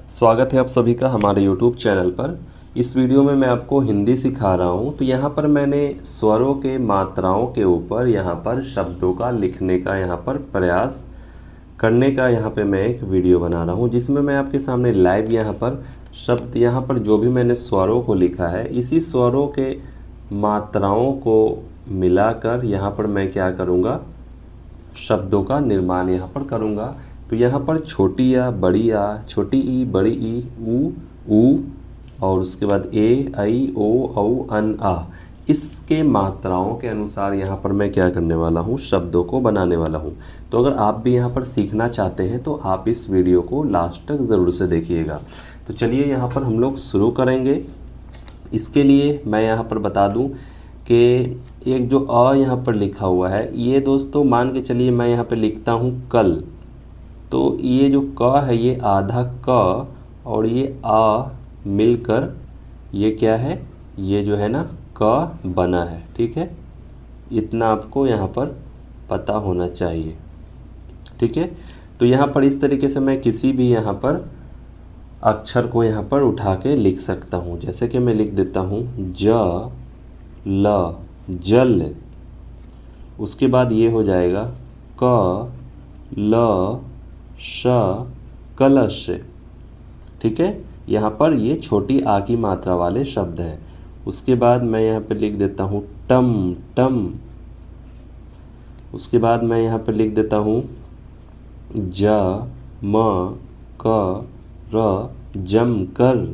स्वागत है आप सभी का हमारे YouTube चैनल पर। इस वीडियो में मैं आपको हिंदी सिखा रहा हूँ। तो यहाँ पर मैंने स्वरों के मात्राओं के ऊपर यहाँ पर शब्दों का लिखने का यहाँ पर प्रयास करने का यहाँ पे मैं एक वीडियो बना रहा हूँ, जिसमें मैं आपके सामने लाइव यहाँ पर शब्द यहाँ पर जो भी मैंने स्वरों को लिखा है, इसी स्वरों के मात्राओं को मिलाकर यहाँ पर मैं क्या करूँगा, शब्दों का निर्माण यहाँ पर करूँगा। तो यहाँ पर छोटी आ, बड़ी आ, छोटी ई, बड़ी ई, ऊ, और उसके बाद ए, ऐ, ओ, औ, अन, आ, इसके मात्राओं के अनुसार यहाँ पर मैं क्या करने वाला हूँ, शब्दों को बनाने वाला हूँ। तो अगर आप भी यहाँ पर सीखना चाहते हैं तो आप इस वीडियो को लास्ट तक ज़रूर से देखिएगा। तो चलिए यहाँ पर हम लोग शुरू करेंगे। इसके लिए मैं यहाँ पर बता दूँ कि एक जो अ यहाँ पर लिखा हुआ है, ये दोस्तों मान के चलिए मैं यहाँ पर लिखता हूँ कल, तो ये जो क है ये आधा क और ये आ मिलकर ये क्या है, ये जो है ना क बना है। ठीक है, इतना आपको यहाँ पर पता होना चाहिए। ठीक है, तो यहाँ पर इस तरीके से मैं किसी भी यहाँ पर अक्षर को यहाँ पर उठा के लिख सकता हूँ। जैसे कि मैं लिख देता हूँ ज ल, जल। उसके बाद ये हो जाएगा क ल श, कलश। ठीक है, यहाँ पर ये छोटी आ की मात्रा वाले शब्द हैं। उसके बाद मैं यहाँ पर लिख देता हूँ टम टम। उसके बाद मैं यहाँ पर लिख देता हूँ ज म क र, जम कर।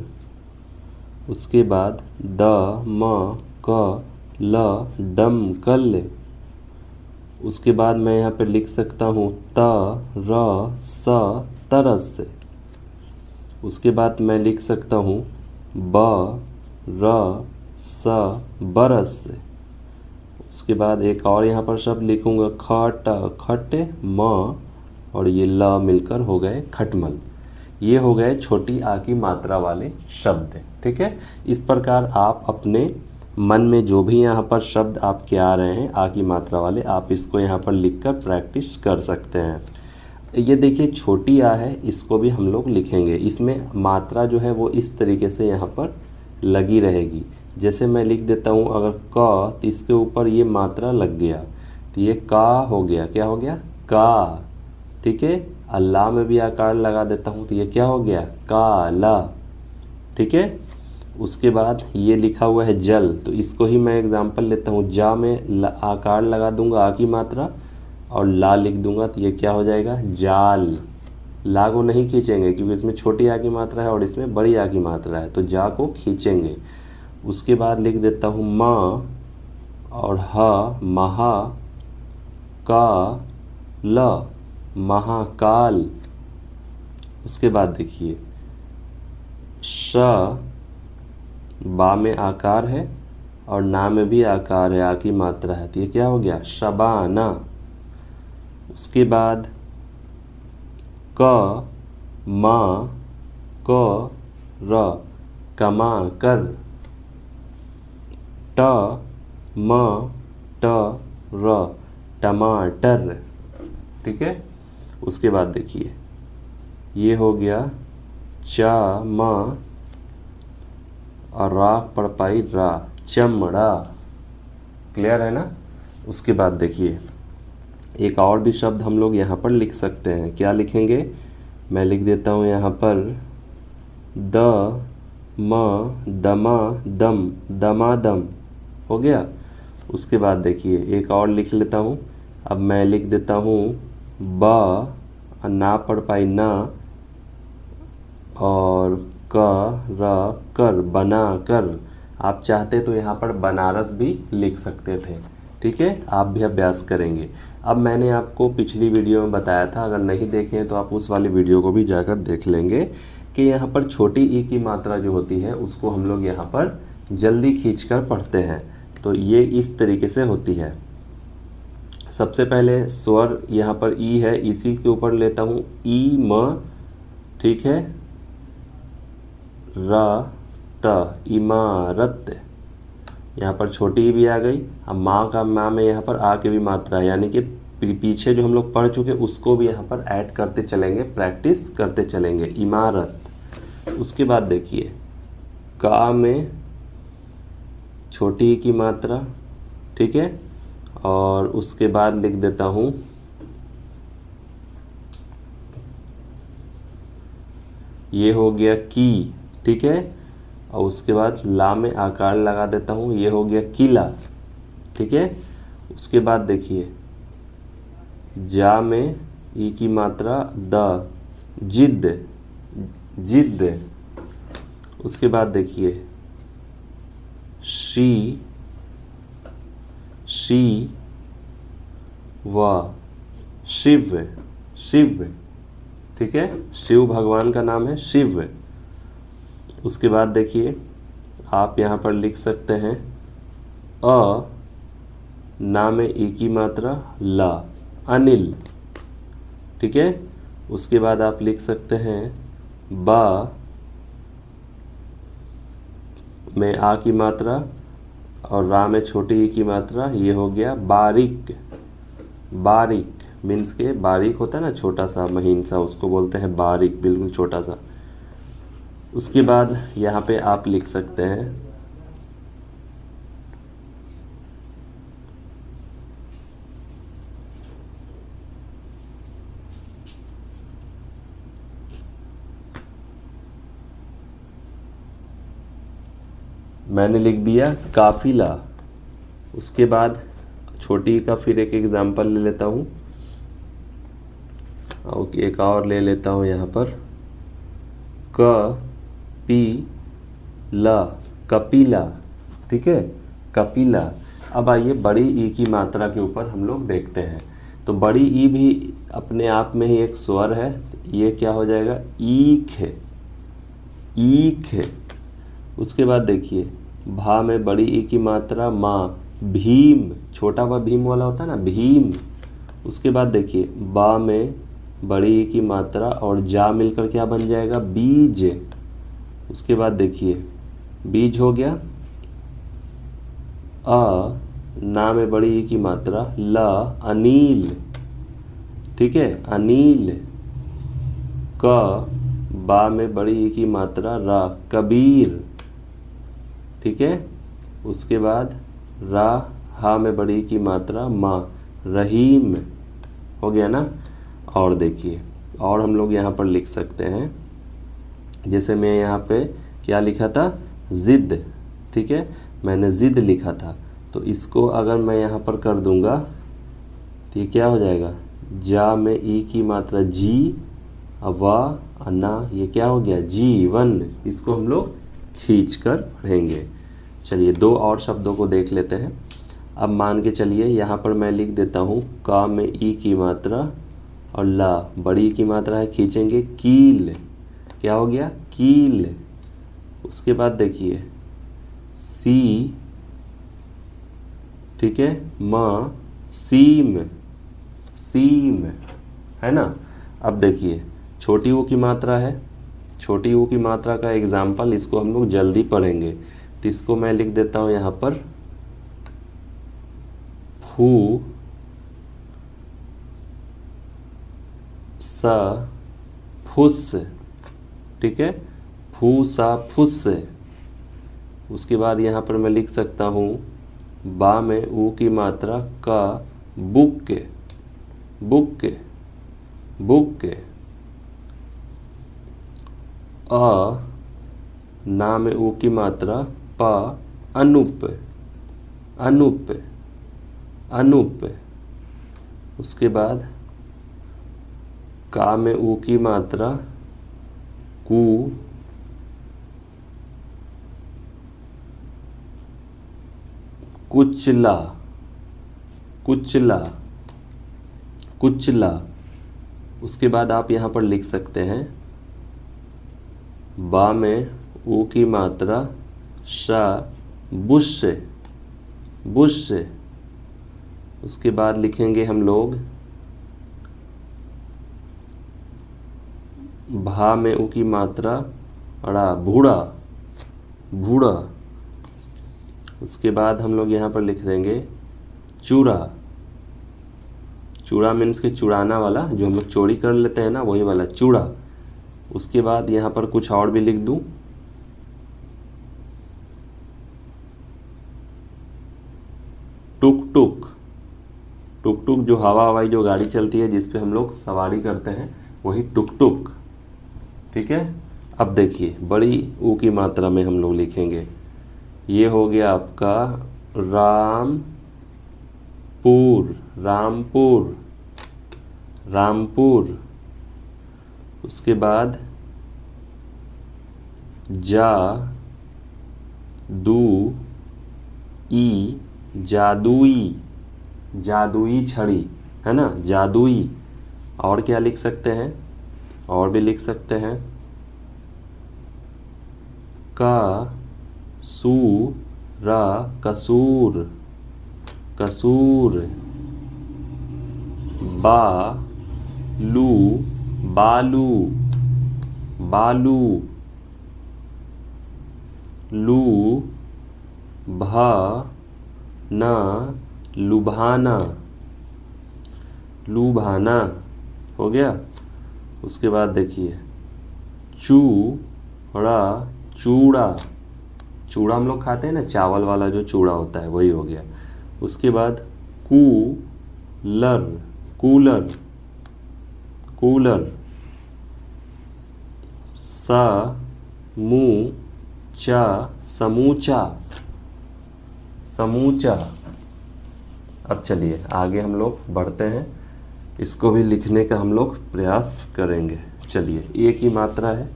उसके बाद द म क ल, डम कल। उसके बाद मैं यहाँ पर लिख सकता हूँ त र स, तरस। उसके बाद मैं लिख सकता हूँ ब र स, बरस। उसके बाद एक और यहाँ पर शब्द लिखूँगा खट, खट, म और ये ल मिलकर हो गए खटमल। ये हो गए छोटी आ की मात्रा वाले शब्द। ठीक है, इस प्रकार आप अपने मन में जो भी यहाँ पर शब्द आपके आ रहे हैं आ की मात्रा वाले, आप इसको यहाँ पर लिखकर प्रैक्टिस कर सकते हैं। ये देखिए छोटी आ है, इसको भी हम लोग लिखेंगे। इसमें मात्रा जो है वो इस तरीके से यहाँ पर लगी रहेगी। जैसे मैं लिख देता हूँ अगर क, तो इसके ऊपर ये मात्रा लग गया तो ये का हो गया। क्या हो गया? का। ठीक है, अल्लाह में भी आकार लगा देता हूँ तो ये क्या हो गया? का ला। ठीक है, उसके बाद ये लिखा हुआ है जल, तो इसको ही मैं एग्जांपल लेता हूँ। जा में आकार लगा दूंगा आ की मात्रा और ला लिख दूंगा तो ये क्या हो जाएगा? जाल। ला को नहीं खींचेंगे क्योंकि इसमें छोटी आ की मात्रा है और इसमें बड़ी आ की मात्रा है, तो जा को खींचेंगे। उसके बाद लिख देता हूँ माँ और ह, महा, का ल, महाकाल। उसके बाद देखिए श, बा में आकार है और ना में भी आकार है, आ की मात्रा है, तो ये क्या हो गया? शबाना। उसके बाद क, मा, क, र, कमा कर। ट, म, ट, र, टमाटर। ठीक है, उसके बाद देखिए ये हो गया चा, म और रा पढ़ पाई रा, चमड़ा। क्लियर है ना? उसके बाद देखिए एक और भी शब्द हम लोग यहाँ पर लिख सकते हैं। क्या लिखेंगे? मैं लिख देता हूँ यहाँ पर द, म, दमा, दम, दमादम। हो गया। उसके बाद देखिए एक और लिख लेता हूँ। अब मैं लिख देता हूँ ब, ना पढ़ पाई ना, और क, र, कर, बना कर। आप चाहते तो यहाँ पर बनारस भी लिख सकते थे। ठीक है, आप भी अभ्यास करेंगे। अब मैंने आपको पिछली वीडियो में बताया था, अगर नहीं देखे हैं तो आप उस वाली वीडियो को भी जाकर देख लेंगे कि यहाँ पर छोटी ई की मात्रा जो होती है उसको हम लोग यहाँ पर जल्दी खींचकर पढ़ते हैं। तो ये इस तरीके से होती है। सबसे पहले स्वर यहाँ पर ई है, इसी के ऊपर लेता हूँ ई, म। ठीक है, र, त, इमारत। यहाँ पर छोटी भी आ गई। अब माँ का माँ में यहाँ पर आ की भी मात्रा है, यानी कि पीछे जो हम लोग पढ़ चुके उसको भी यहाँ पर ऐड करते चलेंगे, प्रैक्टिस करते चलेंगे। इमारत। उसके बाद देखिए का में छोटी ई की मात्रा, ठीक है, और उसके बाद लिख देता हूँ ये हो गया की, ठीक है, और उसके बाद ला में आकार लगा देता हूँ, ये हो गया किला, ठीक है। उसके बाद देखिए जा में ई की मात्रा द, जिद, जिद। उसके बाद देखिए शी, शी व शिव, शिव, ठीक है, शिव भगवान का नाम है शिव। उसके बाद देखिए आप यहाँ पर लिख सकते हैं अ ना में ई की मात्रा ला, अनिल, ठीक है। उसके बाद आप लिख सकते हैं बा में आ की मात्रा और रा में छोटी ई की मात्रा, ये हो गया बारीक, बारीक मीन्स के बारीक होता है ना, छोटा सा महीन सा, उसको बोलते हैं बारीक, बिल्कुल छोटा सा। उसके बाद यहाँ पे आप लिख सकते हैं मैंने लिख दिया काफिला। उसके बाद छोटी का फिर एक एग्जाम्पल ले लेता हूँ, और एक और ले लेता हूँ यहाँ पर क पी ला, कपिला, ठीक है, कपिला। अब आइए बड़ी ई की मात्रा के ऊपर हम लोग देखते हैं। तो बड़ी ई भी अपने आप में ही एक स्वर है, ये क्या हो जाएगा ईख है, ईख है। उसके बाद देखिए भा में बड़ी ई की मात्रा माँ, भीम, छोटा व भीम वाला होता है ना, भीम। उसके बाद देखिए बा में बड़ी ई की मात्रा और जा मिलकर क्या बन जाएगा बीज। उसके बाद देखिए बीज हो गया। अ ना में बड़ी ई की मात्रा ला, अनील, ठीक है, अनील। क बा में बड़ी ई की मात्रा रा, कबीर, ठीक है। उसके बाद रा हा में बड़ी ई की मात्रा मा, रहीम, हो गया ना। और देखिए और हम लोग यहाँ पर लिख सकते हैं, जैसे मैं यहाँ पे क्या लिखा था जिद, ठीक है, मैंने जिद लिखा था, तो इसको अगर मैं यहाँ पर कर दूंगा तो ये क्या हो जाएगा जा में ई की मात्रा जी, वा अन्ना, ये क्या हो गया जीवन। इसको हम लोग खींच कर पढ़ेंगे। चलिए दो और शब्दों को देख लेते हैं। अब मान के चलिए यहाँ पर मैं लिख देता हूँ का में ई की मात्रा और ला, बड़ी की मात्रा है, खींचेंगे कील, क्या हो गया कील। उसके बाद देखिए सी, ठीक है, माँ, सीम, सीम, है ना। अब देखिए छोटी ऊ की मात्रा है, छोटी ऊ की मात्रा का एग्जाम्पल, इसको हम लोग जल्दी पढ़ेंगे, तो इसको मैं लिख देता हूँ यहाँ पर फू सा फुस, ठीक है, फू सा फुस। उसके बाद यहाँ पर मैं लिख सकता हूँ बा में ऊ की मात्रा का, बुक, बुक, बुक। अ ना में ऊ की मात्रा पा, अनुप, अनुप, अनुप। उसके बाद का में ऊ की मात्रा कु, कुचला, कुचला, कुचला। उसके बाद आप यहाँ पर लिख सकते हैं बा में ऊ की मात्रा शा, बुश, बुश। उसके बाद लिखेंगे हम लोग भा में ऊ की मात्रा अड़ा, बूढ़ा, बूढ़ा। उसके बाद हम लोग यहाँ पर लिख देंगे चूड़ा, चूड़ा मीन्स के चुराना वाला, जो हम लोग चोरी कर लेते हैं ना, वही वाला चूड़ा। उसके बाद यहाँ पर कुछ और भी लिख दूँ, टुक टुक। टुक टुक जो हवाई जो गाड़ी चलती है जिस पे हम लोग सवारी करते हैं, वही टुक टुक। ठीक है। अब देखिए बड़ी ऊ की मात्रा में हम लोग लिखेंगे। ये हो गया आपका रामपुर, रामपुर, रामपुर। उसके बाद जादुई, जादुई, जादुई छड़ी, है ना, जादुई। और क्या लिख सकते हैं, और भी लिख सकते हैं, कसूरा, कसूर, कसूर। बालू, बालू, बालू। लुभाना, लुभाना, लुभाना हो गया। उसके बाद देखिए चूड़ा, चूड़ा, चूड़ा हम लोग खाते हैं ना, चावल वाला जो चूड़ा होता है वही हो गया। उसके बाद कूलर, कूलर, कूलर। समूचा, समूचा, समूचा। अब चलिए आगे हम लोग बढ़ते हैं, इसको भी लिखने का हम लोग प्रयास करेंगे। चलिए, ए की मात्रा है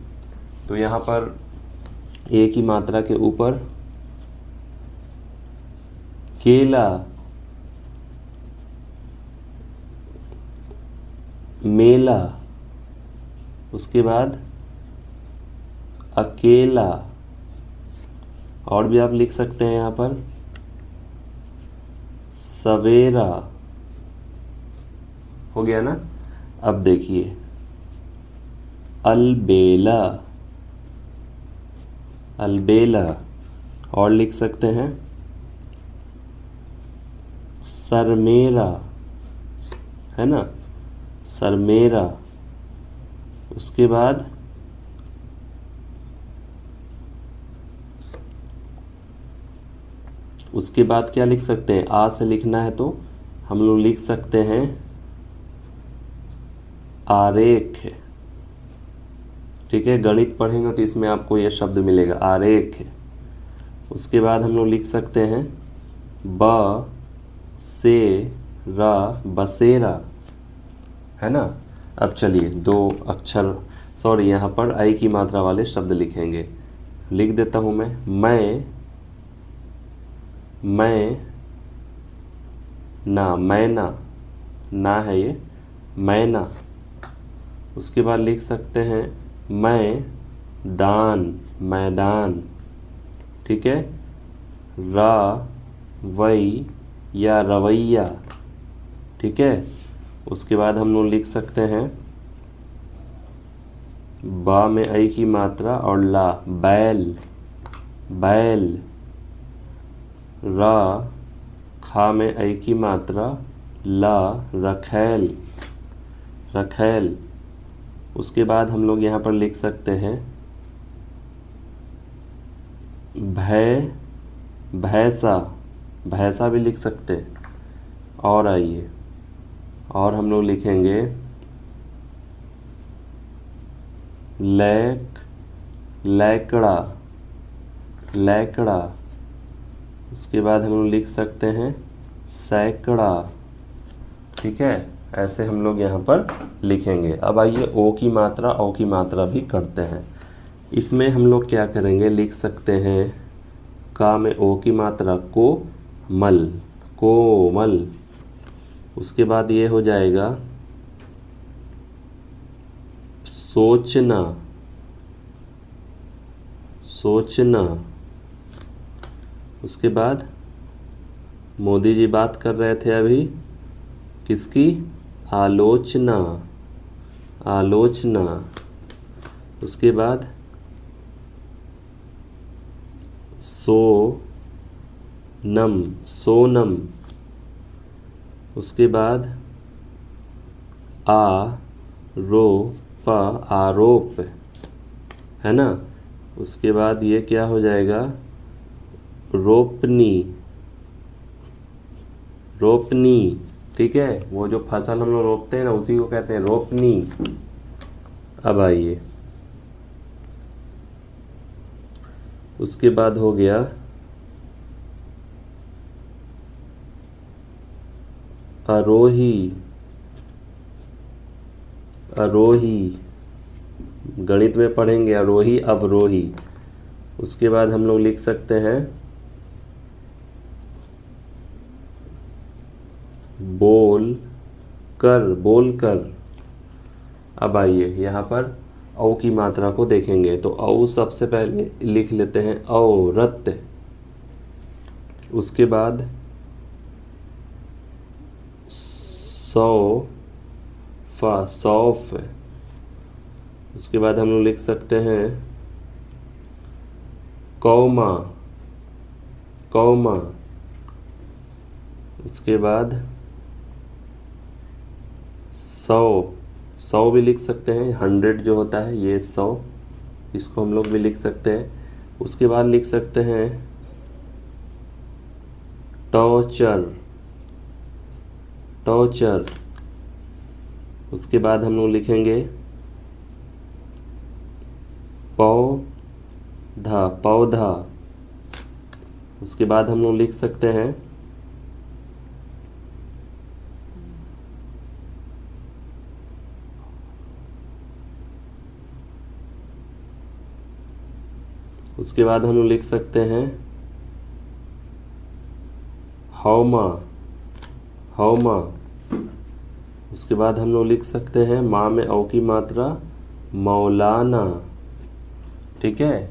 तो यहाँ पर ए की मात्रा के ऊपर केला, मेला। उसके बाद अकेला। और भी आप लिख सकते हैं यहाँ पर सवेरा। हो गया ना। अब देखिए अलबेला, अलबेला। और लिख सकते हैं सरमेरा, है ना, सरमेरा। उसके बाद क्या लिख सकते हैं, आ से लिखना है तो हम लोग लिख सकते हैं आरेख। ठीक है, गणित पढ़ेंगे तो इसमें आपको यह शब्द मिलेगा आरेख। उसके बाद हम लोग लिख सकते हैं ब से रा, बसेरा, है ना। अब चलिए दो अक्षर, सॉरी, यहाँ पर आई की मात्रा वाले शब्द लिखेंगे। लिख देता हूँ मैं ना, मैना, ना है ये, मैना। उसके बाद लिख सकते हैं मैदान, मैदान। ठीक है, रवैया, रवैया। ठीक है। उसके बाद हम लोग लिख सकते हैं बा में आई की मात्रा और ला, बैल, बैल। रा खा में आई की मात्रा, ला, रखैल, रखैल। उसके बाद हम लोग यहाँ पर लिख सकते हैं भैंसा, भैंसा भी लिख सकते हैं। और आइए, और हम लोग लिखेंगे लैकड़ा, लैकड़ा। उसके बाद हम लोग लिख सकते हैं सैकड़ा। ठीक है, ऐसे हम लोग यहाँ पर लिखेंगे। अब आइए ओ की मात्रा, ओ की मात्रा भी करते हैं। इसमें हम लोग क्या करेंगे, लिख सकते हैं का में ओ की मात्रा कोमल, कोमल। उसके बाद ये हो जाएगा सोचना, सोचना। उसके बाद मोदी जी बात कर रहे थे अभी किसकी, आलोचना, आलोचना। उसके बाद सोनम, सोनम। उसके बाद आरोप, आरोप। है ना। उसके बाद ये क्या हो जाएगा, रोपनी, रोपनी, ठीक है। वो जो फसल हम लोग रोपते हैं ना उसी को कहते हैं रोपनी। अब आइए, उसके बाद हो गया आरोही, आरोही, गणित में पढ़ेंगे आरोही अवरोही। उसके बाद हम लोग लिख सकते हैं बोल कर, बोल कर। अब आइए यहाँ पर औ की मात्रा को देखेंगे तो औ सबसे पहले लिख लेते हैं औरत। उसके बाद सौफा, सौफ। उसके बाद हम लोग लिख सकते हैं कौमा, कौमा। उसके बाद 100, 100 भी लिख सकते हैं, 100 जो होता है ये 100, इसको हम लोग भी लिख सकते हैं। उसके बाद लिख सकते हैं टॉर्चर, टॉर्चर। उसके बाद हम लोग लिखेंगे पौधा, पौधा। उसके बाद हम लोग लिख सकते हैं उसके बाद हम लोग लिख सकते हैं हौमा, हौमा। उसके बाद हम लोग लिख सकते हैं माँ में औ की मात्रा मौलाना, ठीक है।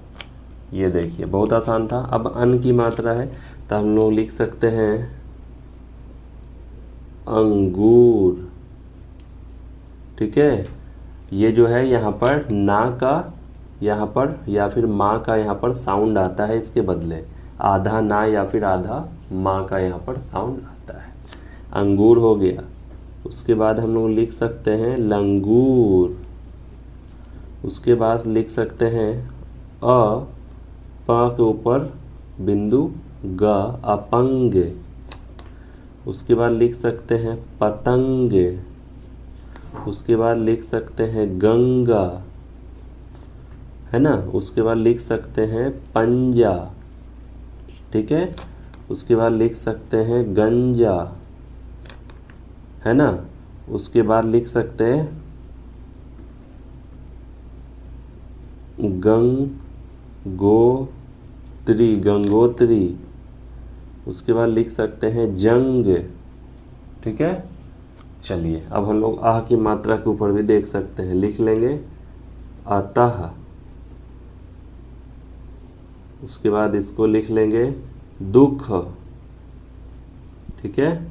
ये देखिए बहुत आसान था। अब अन की मात्रा है तो हम लोग लिख सकते हैं अंगूर, ठीक है। ये जो है यहाँ पर ना का यहाँ पर या फिर माँ का यहाँ पर साउंड आता है, इसके बदले आधा ना या फिर आधा माँ का यहाँ पर साउंड आता है। अंगूर हो गया। उसके बाद हम लोग लिख सकते हैं लंगूर। उसके बाद लिख सकते हैं प के ऊपर बिंदु ग, अपंग। उसके बाद लिख सकते हैं पतंग। उसके बाद लिख सकते हैं गंगा, है ना। उसके बाद लिख सकते हैं पंजा, ठीक है। उसके बाद लिख सकते हैं गंजा, है ना। उसके बाद लिख सकते हैं गंगोत्री, गंगोत्री। उसके बाद लिख सकते हैं जंग, ठीक है। चलिए अब हम लोग आह की मात्रा के ऊपर भी देख सकते हैं, लिख लेंगे अतः। उसके बाद इसको लिख लेंगे दुख, ठीक है।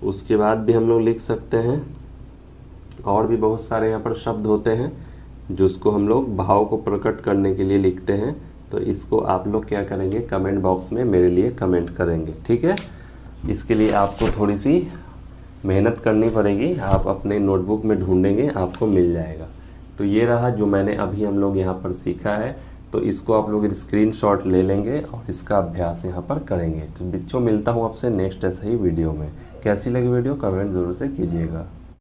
उसके बाद भी हम लोग लिख सकते हैं, और भी बहुत सारे यहाँ पर शब्द होते हैं जिसको हम लोग भाव को प्रकट करने के लिए लिखते हैं। तो इसको आप लोग क्या करेंगे, कमेंट बॉक्स में मेरे लिए कमेंट करेंगे, ठीक है। इसके लिए आपको थोड़ी सी मेहनत करनी पड़ेगी, आप अपने नोटबुक में ढूंढेंगे आपको मिल जाएगा। तो ये रहा जो मैंने अभी हम लोग यहाँ पर सीखा है। तो इसको आप लोग स्क्रीनशॉट ले लेंगे और इसका अभ्यास यहाँ पर करेंगे। तो बच्चों मिलता हूँ आपसे नेक्स्ट ऐसे ही वीडियो में। कैसी लगी वीडियो कमेंट ज़रूर से कीजिएगा।